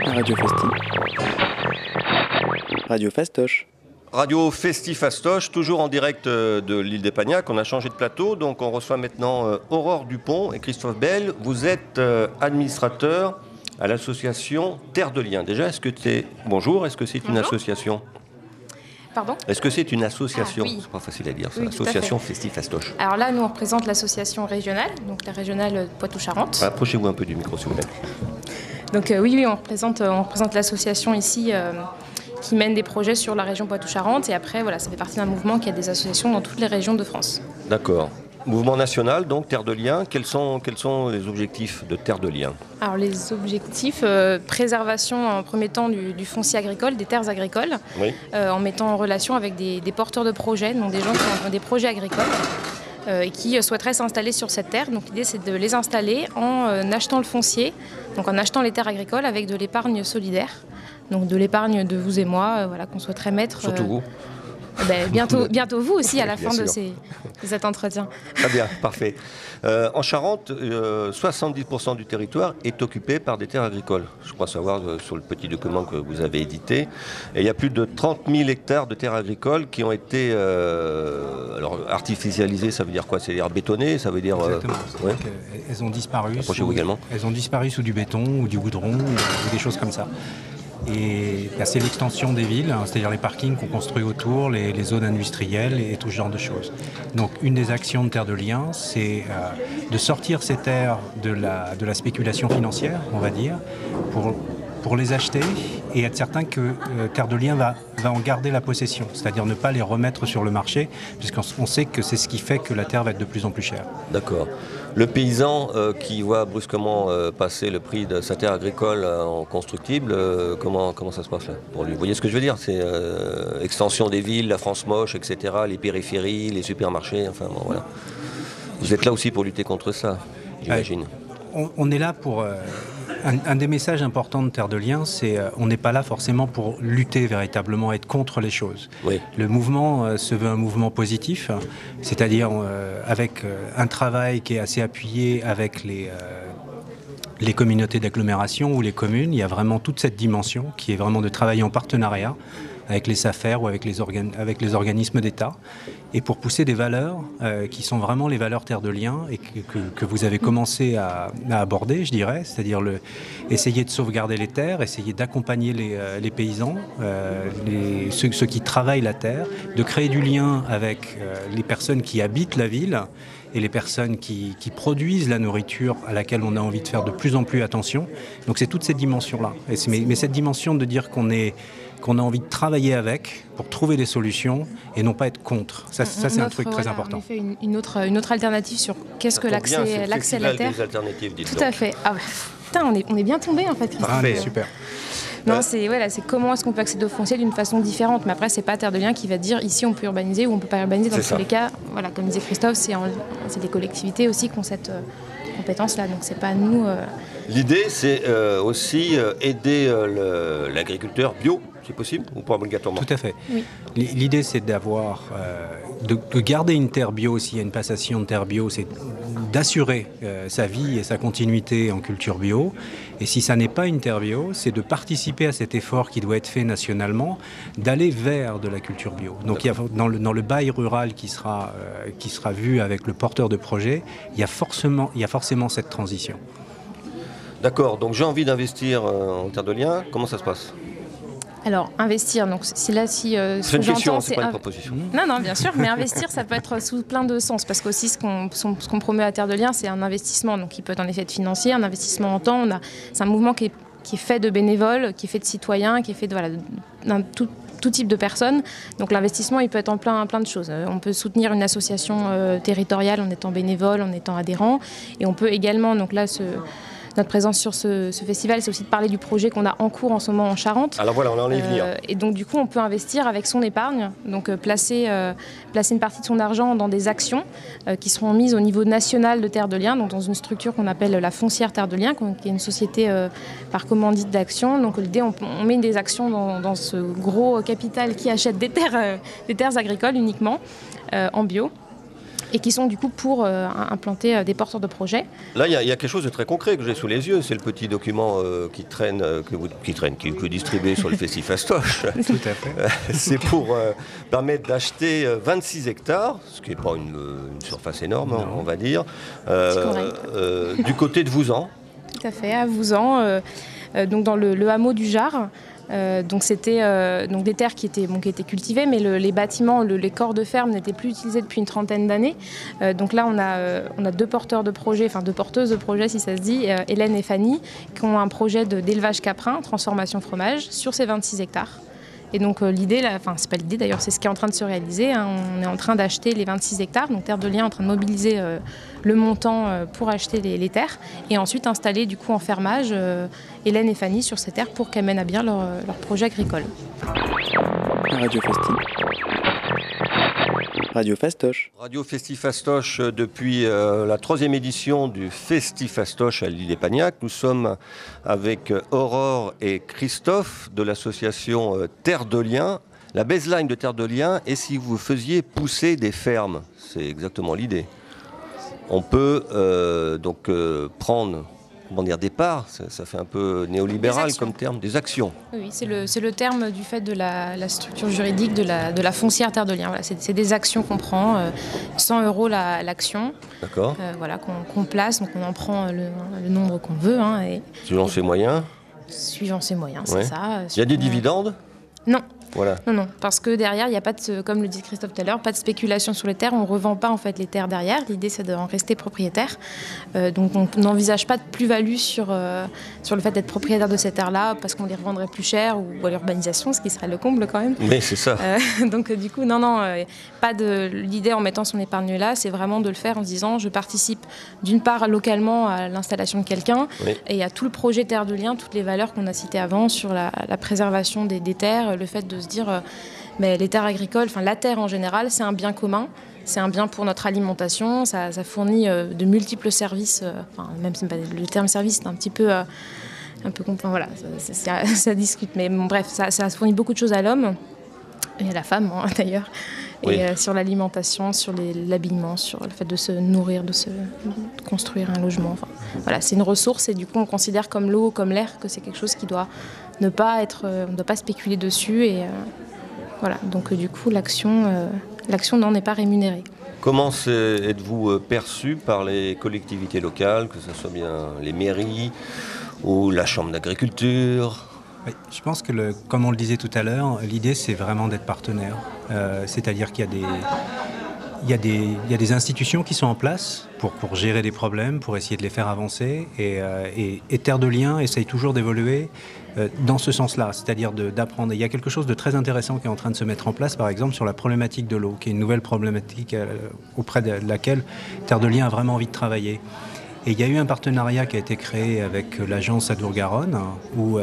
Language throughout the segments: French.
Radio Festi. Radio Fastoche. Radio Festi Fastoche, toujours en direct de l'île d'Epagnac. On a changé de plateau, donc on reçoit maintenant Aurore Dupont et Christophe Bell. Vous êtes administrateur à l'association Terre de Liens. Déjà, bonjour, est-ce que c'est une association ? Pardon ? Est-ce que c'est une association ? Oui. C'est pas facile à dire, ça. Oui, Association Festi Fastoche. Alors là, nous, on représente l'association régionale, donc la régionale Poitou-Charentes. Approchez-vous un peu du micro, s'il vous plaît. Donc oui, on représente l'association ici qui mène des projets sur la région Poitou-Charentes. Et après, voilà, ça fait partie d'un mouvement qui a des associations dans toutes les régions de France. D'accord. Mouvement national, donc Terre de Liens. Quels sont les objectifs de Terre de Liens ? Alors les objectifs, préservation en premier temps du foncier agricole, des terres agricoles, oui. En mettant en relation avec des porteurs de projets, donc des gens qui ont des projets agricoles et qui souhaiteraient s'installer sur cette terre. Donc l'idée, c'est de les installer en achetant le foncier, donc en achetant les terres agricoles avec de l'épargne solidaire, donc de l'épargne de vous et moi, voilà, qu'on souhaiterait mettre. Surtout vous. Bientôt vous aussi à la fin de cet entretien. Très bien, parfait. En Charente, 70% du territoire est occupé par des terres agricoles. Je crois savoir sur le petit document que vous avez édité. Et il y a plus de 30 000 hectares de terres agricoles qui ont été alors, artificialisées, ça veut dire quoi ? C'est-à-dire bétonnées, ça veut dire... Exactement. Ouais. Elles ont disparu. Approchez-vous également. Elles ont disparu sous du béton ou du goudron ou des choses comme ça. Et c'est l'extension des villes, c'est-à-dire les parkings qu'on construit autour, les zones industrielles et tout ce genre de choses. Donc une des actions de Terre de Liens, c'est de sortir ces terres de la spéculation financière, on va dire, pour les acheter et être certain que Terre de Liens va en garder la possession, c'est-à-dire ne pas les remettre sur le marché, puisqu'on sait que c'est ce qui fait que la terre va être de plus en plus chère. D'accord. Le paysan qui voit brusquement passer le prix de sa terre agricole en constructible, comment ça se passe là pour lui ? Vous voyez ce que je veux dire ? C'est extension des villes, la France moche, etc., les périphéries, les supermarchés, enfin bon voilà. Vous êtes là aussi pour lutter contre ça, j'imagine. On est là pour... Un des messages importants de Terre de Liens, c'est on n'est pas là forcément pour lutter véritablement, être contre les choses. Oui. Le mouvement se veut un mouvement positif, c'est-à-dire avec un travail qui est assez appuyé avec les communautés d'agglomération ou les communes. Il y a vraiment toute cette dimension qui est vraiment de travailler en partenariat avec les SAFER ou avec les organismes d'État, et pour pousser des valeurs qui sont vraiment les valeurs Terre de Liens et que vous avez commencé à aborder, je dirais, c'est-à-dire essayer de sauvegarder les terres, essayer d'accompagner les paysans, ceux qui travaillent la terre, de créer du lien avec les personnes qui habitent la ville et les personnes qui produisent la nourriture à laquelle on a envie de faire de plus en plus attention. Donc c'est toute cette dimension-là. Mais cette dimension de dire qu'on a envie de travailler avec pour trouver des solutions et non pas être contre. Ça c'est un truc très important. On a fait une autre alternative sur qu'est-ce que l'accès à la terre. Des alternatives, dites Tout à fait. Ah bah, putain, on est bien tombé en fait, Christophe. Ah, mais super. Non, c'est comment est-ce qu'on peut accéder au foncier d'une façon différente. Mais après, c'est pas Terre de Liens qui va dire ici on peut urbaniser ou on peut pas urbaniser. Dans tous les cas, voilà, comme disait Christophe, c'est des collectivités aussi qui ont cette compétence-là. Donc c'est pas nous. L'idée, c'est aussi aider l'agriculteur bio. C'est possible ou pas obligatoirement ? Tout à fait. Oui. L'idée, c'est d'avoir, de garder une terre bio s'il y a une passation de terre bio, c'est d'assurer sa vie et sa continuité en culture bio. Et si ça n'est pas une terre bio, c'est de participer à cet effort qui doit être fait nationalement, d'aller vers de la culture bio. Donc il y a, dans le bail rural qui sera vu avec le porteur de projet, il y a forcément cette transition. D'accord, donc j'ai envie d'investir en Terre de Liens, comment ça se passe ? Alors, investir, donc c'est une question, c'est pas une proposition. Non, bien sûr, mais investir, ça peut être sous plein de sens, parce qu'aussi ce qu'on promeut à Terre de Liens, c'est un investissement, donc qui peut être en effet financier, un investissement en temps. C'est un mouvement qui est fait de bénévoles, qui est fait de citoyens, qui est fait de tout type de personnes. Donc l'investissement, il peut être en plein de choses. On peut soutenir une association territoriale en étant bénévole, en étant adhérent, et on peut également, donc là, notre présence sur ce festival, c'est aussi de parler du projet qu'on a en cours en ce moment en Charente. Alors voilà, on en est venir. Et donc du coup, on peut investir avec son épargne, donc placer une partie de son argent dans des actions qui seront mises au niveau national de Terre de Liens, donc dans une structure qu'on appelle la Foncière Terre de Liens, qui est une société par commandite d'actions. Donc l'idée, on met des actions dans ce gros capital qui achète des terres agricoles uniquement en bio. et qui sont du coup pour implanter des porteurs de projets. Là, il y a quelque chose de très concret que j'ai sous les yeux. C'est le petit document qui traîne, que vous distribuez sur le Festifastoche. Tout à fait. C'est pour permettre d'acheter 26 hectares, ce qui n'est pas une surface énorme, on va dire, du côté de Vouzan. Tout à fait, à Vouzan, donc dans le hameau du Jard. Donc c'était des terres qui étaient cultivées, mais les bâtiments, les corps de ferme n'étaient plus utilisés depuis une trentaine d'années. Donc là, on a deux porteurs de projets, enfin deux porteuses de projets si ça se dit, Hélène et Fanny, qui ont un projet d'élevage caprin, transformation fromage, sur ces 26 hectares. Et donc l'idée, enfin c'est pas l'idée d'ailleurs, c'est ce qui est en train de se réaliser. Hein. On est en train d'acheter les 26 hectares, donc Terre de Liens est en train de mobiliser le montant pour acheter les terres et ensuite installer du coup en fermage Hélène et Fanny sur ces terres pour qu'elles mènent à bien leur projet agricole. Radio Festi. Radio Fastoche. Radio Festifastoche, depuis la 3e édition du Festifastoche à l'Île-d'Épagnac. Nous sommes avec Aurore et Christophe de l'association Terre de Liens, la baseline de Terre de Liens. Et si vous faisiez pousser des fermes, c'est exactement l'idée. On peut prendre des parts, ça fait un peu néolibéral comme terme, des actions. Oui, c'est le terme du fait de la structure juridique de la foncière Terre de Liens. Voilà, c'est des actions qu'on prend, 100 € l'action. D'accord. Qu'on place, donc on en prend le nombre qu'on veut. Hein, suivant ses moyens. Suivant ses moyens, c'est ça. Il y a des dividendes ? Non. Voilà. Non, parce que derrière, il n'y a pas de, comme le dit Christophe tout à l'heure, pas de spéculation sur les terres. On ne revend pas en fait les terres derrière. L'idée, c'est d'en rester propriétaire. Donc, on n'envisage pas de plus-value sur le fait d'être propriétaire de ces terres-là parce qu'on les revendrait plus cher ou à l'urbanisation, ce qui serait le comble quand même. Mais c'est ça. Donc, du coup, pas de l'idée en mettant son épargne là, c'est vraiment de le faire en se disant, je participe d'une part localement à l'installation de quelqu'un et à tout le projet Terre de Liens, toutes les valeurs qu'on a citées avant sur la préservation des terres, le fait de se dire mais les terres agricoles, enfin la terre en général, c'est un bien commun, c'est un bien pour notre alimentation, ça fournit de multiples services, même si le terme service c'est un petit peu voilà, ça discute, mais bon, bref, ça fournit beaucoup de choses à l'homme et à la femme d'ailleurs. Et sur l'alimentation, sur l'habillement, sur le fait de se nourrir, de construire un logement. Enfin, voilà, c'est une ressource et du coup on considère comme l'eau, comme l'air, que c'est quelque chose qui doit ne pas être, on ne doit pas spéculer dessus et voilà. Donc du coup l'action n'en est pas rémunérée. Comment êtes-vous perçu par les collectivités locales, que ce soit bien les mairies ou la chambre d'agriculture ? Oui, je pense que, comme on le disait tout à l'heure, l'idée c'est vraiment d'être partenaire. C'est-à-dire qu'il y a des institutions qui sont en place pour gérer des problèmes, pour essayer de les faire avancer. Et Terre de Liens essaye toujours d'évoluer dans ce sens-là, c'est-à-dire d'apprendre. Il y a quelque chose de très intéressant qui est en train de se mettre en place, par exemple, sur la problématique de l'eau, qui est une nouvelle problématique auprès de laquelle Terre de Liens a vraiment envie de travailler. Et il y a eu un partenariat qui a été créé avec l'agence Adour-Garonne, où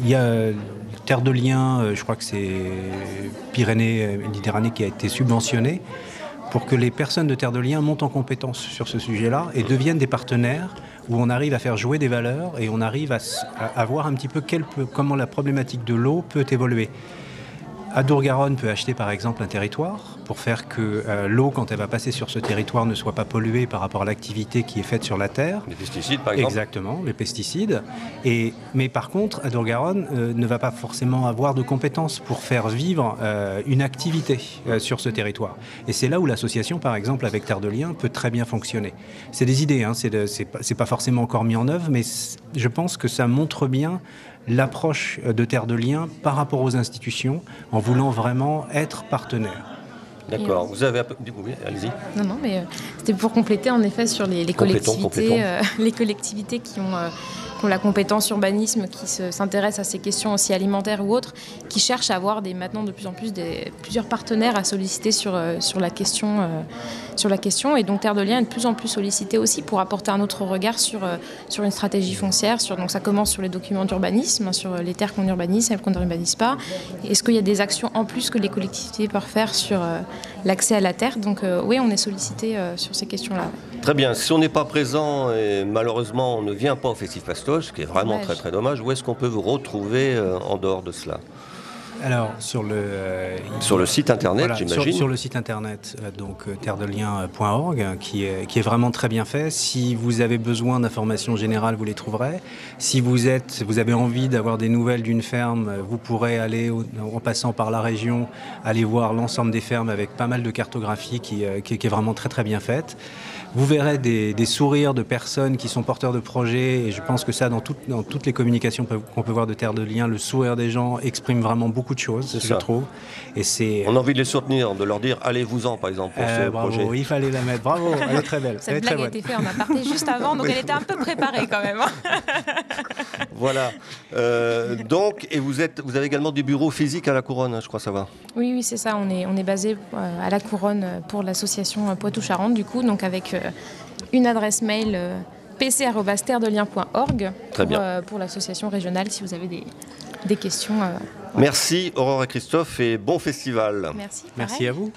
il y a Terre de Liens, je crois que c'est Pyrénées-Méditerranée qui a été subventionné pour que les personnes de Terre de Liens montent en compétence sur ce sujet-là et deviennent des partenaires où on arrive à faire jouer des valeurs et on arrive à voir un petit peu comment la problématique de l'eau peut évoluer. Adour-Garonne peut acheter par exemple un territoire pour faire que l'eau, quand elle va passer sur ce territoire, ne soit pas polluée par rapport à l'activité qui est faite sur la terre. Les pesticides par exemple. Exactement, les pesticides. Mais par contre, Adour-Garonne ne va pas forcément avoir de compétences pour faire vivre une activité sur ce territoire. Et c'est là où l'association, par exemple, avec Terre de Liens, peut très bien fonctionner. C'est des idées, hein, c'est pas forcément encore mis en œuvre, mais je pense que ça montre bien l'approche de Terre de Liens par rapport aux institutions, en voulant vraiment être partenaire. D'accord. Vous avez un peu... Oui, allez-y. Non, mais c'était pour compléter en effet sur les collectivités, les collectivités qui ont la compétence urbanisme, qui s'intéressent à ces questions aussi alimentaires ou autres, qui cherchent à avoir maintenant de plus en plus plusieurs partenaires à solliciter sur la question. Et donc Terre de Liens est de plus en plus sollicitée aussi pour apporter un autre regard sur une stratégie foncière. Donc ça commence sur les documents d'urbanisme, sur les terres qu'on urbanise, celles qu'on n'urbanise pas. Est-ce qu'il y a des actions en plus que les collectivités peuvent faire sur l'accès à la terre? Donc oui, on est sollicité sur ces questions-là. Très bien. Si on n'est pas présent et malheureusement on ne vient pas au Festifastoche, ce qui est vraiment très très dommage, où est-ce qu'on peut vous retrouver en dehors de cela? Alors, Sur le site internet, voilà, j'imagine. sur le site internet, terredelien.org, qui est vraiment très bien fait. Si vous avez besoin d'informations générales, vous les trouverez. Si vous avez envie d'avoir des nouvelles d'une ferme, vous pourrez aller, en passant par la région, aller voir l'ensemble des fermes avec pas mal de cartographie qui est vraiment très très bien faite. Vous verrez des sourires de personnes qui sont porteurs de projets, et je pense que ça, dans toutes les communications qu'on peut voir de Terre de Liens, le sourire des gens exprime vraiment beaucoup de choses, je trouve. Et on a envie de les soutenir, de leur dire allez-vous-en, par exemple, pour ce bravo, projet. Il fallait la mettre, bravo, elle est très belle. Cette blague a été faite en aparté juste avant, donc elle était un peu préparée quand même. Voilà. Donc, et vous avez également du bureau physique à la Couronne, je crois savoir. Oui, c'est ça. On est basé à la Couronne pour l'association Poitou-Charentes, du coup, donc avec une adresse mail pc@terredelien.org pour l'association régionale si vous avez des questions. Merci Aurore et Christophe et bon festival. Merci. Merci à vous.